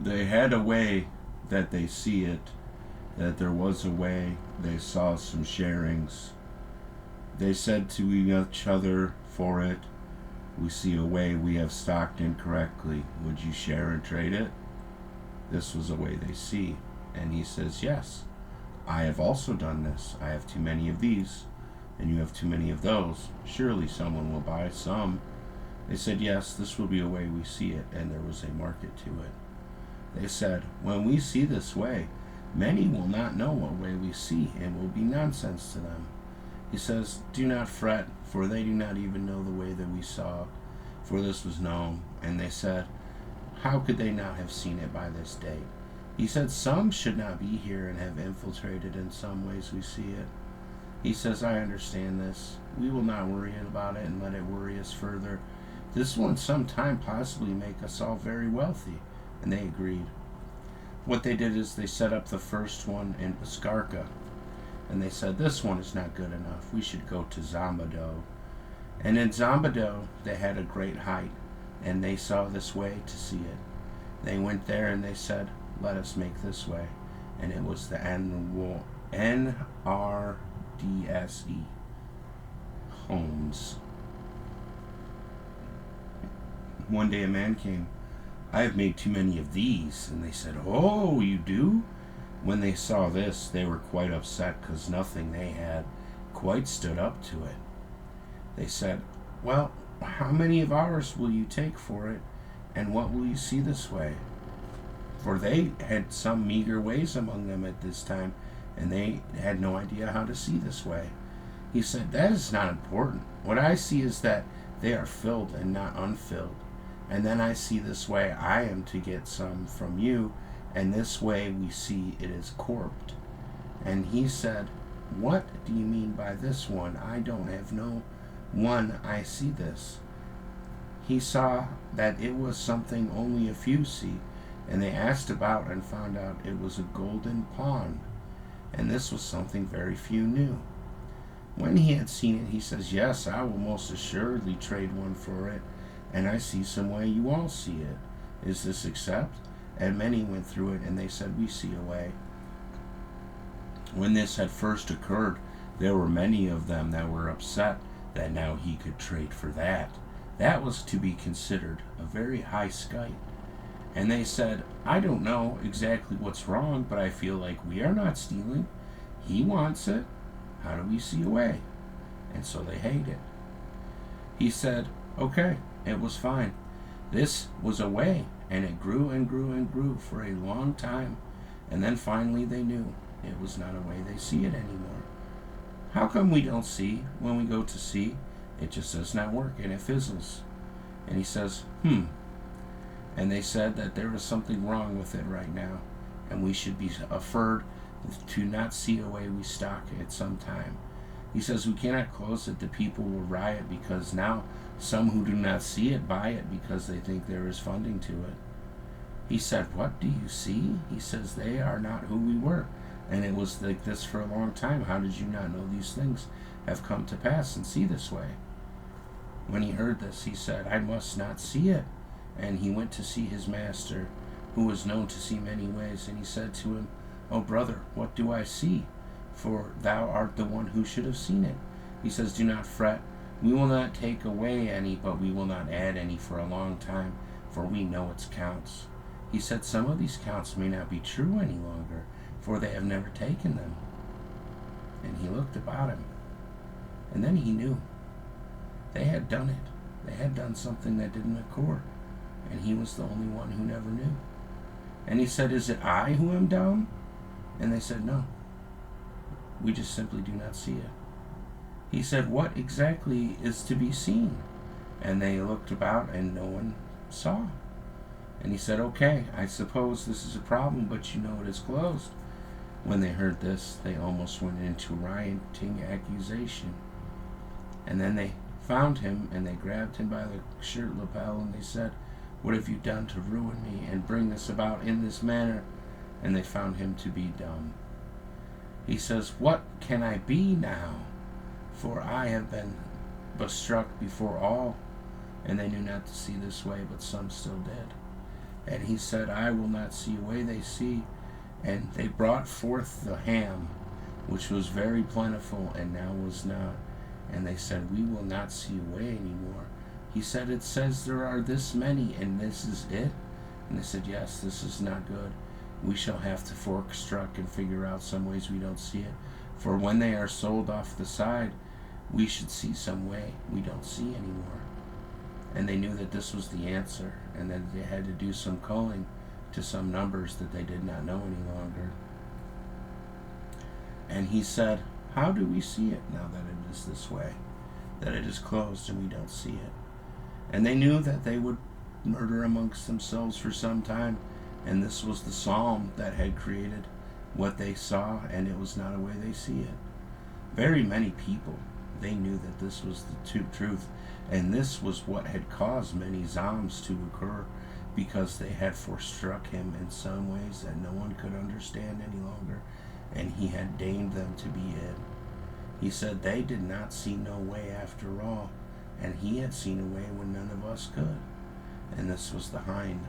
they had a way that they see it, that there was a way. They saw some sharings. They said to each other for it, we see a way we have stocked incorrectly. Would you share and trade it? This was a way they see. And he says, yes, I have also done this. I have too many of these, and you have too many of those. Surely someone will buy some. They said, yes, this will be a way we see it, and there was a market to it. They said, when we see this way, many will not know what way we see, and will be nonsense to them. He says, do not fret, for they do not even know the way that we saw, for this was known. And they said, how could they not have seen it by this date? He said, some should not be here and have infiltrated in some ways we see it. He says, I understand this. We will not worry about it and let it worry us further. This will in some time possibly make us all very wealthy. And they agreed. What they did is they set up the first one in Piscarca. And they said, this one is not good enough. We should go to Zambado. And in Zambado, they had a great height. And they saw this way to see it. They went there and they said, let us make this way. And it was the NRDSE homes. One day a man came. I have made too many of these. And they said, oh, you do? When they saw this, they were quite upset because nothing they had quite stood up to it. They said, well, how many of ours will you take for it, and what will you see this way? For they had some meager ways among them at this time, and they had no idea how to see this way. He said, that is not important. What I see is that they are filled and not unfilled. And then I see this way I am to get some from you, and this way we see it is corped. And he said, what do you mean by this one? I don't have no one I see this. He saw that it was something only a few see, and they asked about and found out it was a golden pawn, and this was something very few knew. When he had seen it, he says, yes, I will most assuredly trade one for it, and I see some way you all see it. Is this accept? And many went through it, and they said, we see a way. When this had first occurred, there were many of them that were upset that now he could trade for that. That was to be considered a very high skite. And they said, I don't know exactly what's wrong, but I feel like we are not stealing. He wants it. How do we see a way? And so they hate it. He said, okay, it was fine. This was a way, and it grew and grew and grew for a long time. And then finally they knew it was not a way they see it anymore. How come we don't see when we go to see? It just does not work, and it fizzles. And he says, And they said that there was something wrong with it right now, and we should be afraid to not see a way we stock at some time. He says we cannot close it. The people will riot because now some who do not see it buy it because they think there is funding to it. He said, what do you see? He says, they are not who we were. And it was like this for a long time. How did you not know these things have come to pass and see this way? When he heard this, he said, I must not see it. And he went to see his master, who was known to see many ways. And he said to him, O brother, what do I see? For thou art the one who should have seen it. He says, do not fret. We will not take away any, but we will not add any for a long time, for we know its counts. He said, some of these counts may not be true any longer, for they have never taken them. And he looked about him, and then he knew. They had done it. They had done something that didn't occur, and he was the only one who never knew. And he said, is it I who am dumb? And they said, no. We just simply do not see it. He said, what exactly is to be seen? And they looked about, and no one saw. And he said, okay, I suppose this is a problem, but you know it is closed. When they heard this, they almost went into rioting accusation. And then they found him, and they grabbed him by the shirt lapel, and they said, what have you done to ruin me and bring this about in this manner? And they found him to be dumb. He says, what can I be now? For I have been struck before all. And they knew not to see this way, but some still did. And he said, I will not see a way they see. And they brought forth the ham, which was very plentiful, and now was not. And they said, we will not see a way anymore. He said, it says there are this many, and this is it? And they said, yes, this is not good. We shall have to fork struck and figure out some ways we don't see it. For when they are sold off the side, we should see some way we don't see anymore. And they knew that this was the answer, and that they had to do some culling to some numbers that they did not know any longer. And he said, how do we see it now that it is this way, that it is closed and we don't see it? And they knew that they would murder amongst themselves for some time, and this was the psalm that had created what they saw, and it was not a way they see it. Very many people, they knew that this was the truth, and this was what had caused many Zoms to occur, because they had forstruck him in some ways that no one could understand any longer, and he had deigned them to be it. He said they did not see no way after all, and he had seen a way when none of us could, and this was the hind.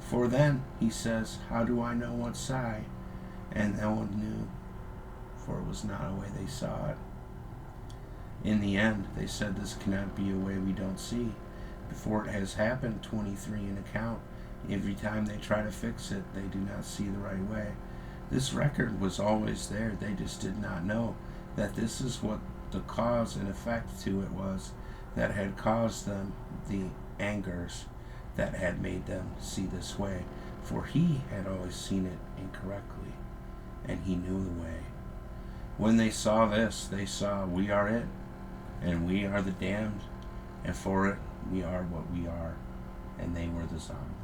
For then, he says, how do I know what sigh? And no one knew, for it was not a way they saw it. In the end, they said this cannot be a way we don't see. Before it has happened, 23 in account. Every time they try to fix it, they do not see the right way. This record was always there. They just did not know that this is what the cause and effect to it was that had caused them the angers that had made them see this way. For he had always seen it incorrectly, and he knew the way. When they saw this, they saw we are it, and we are the damned, and for it we are what we are, and they were the Zom.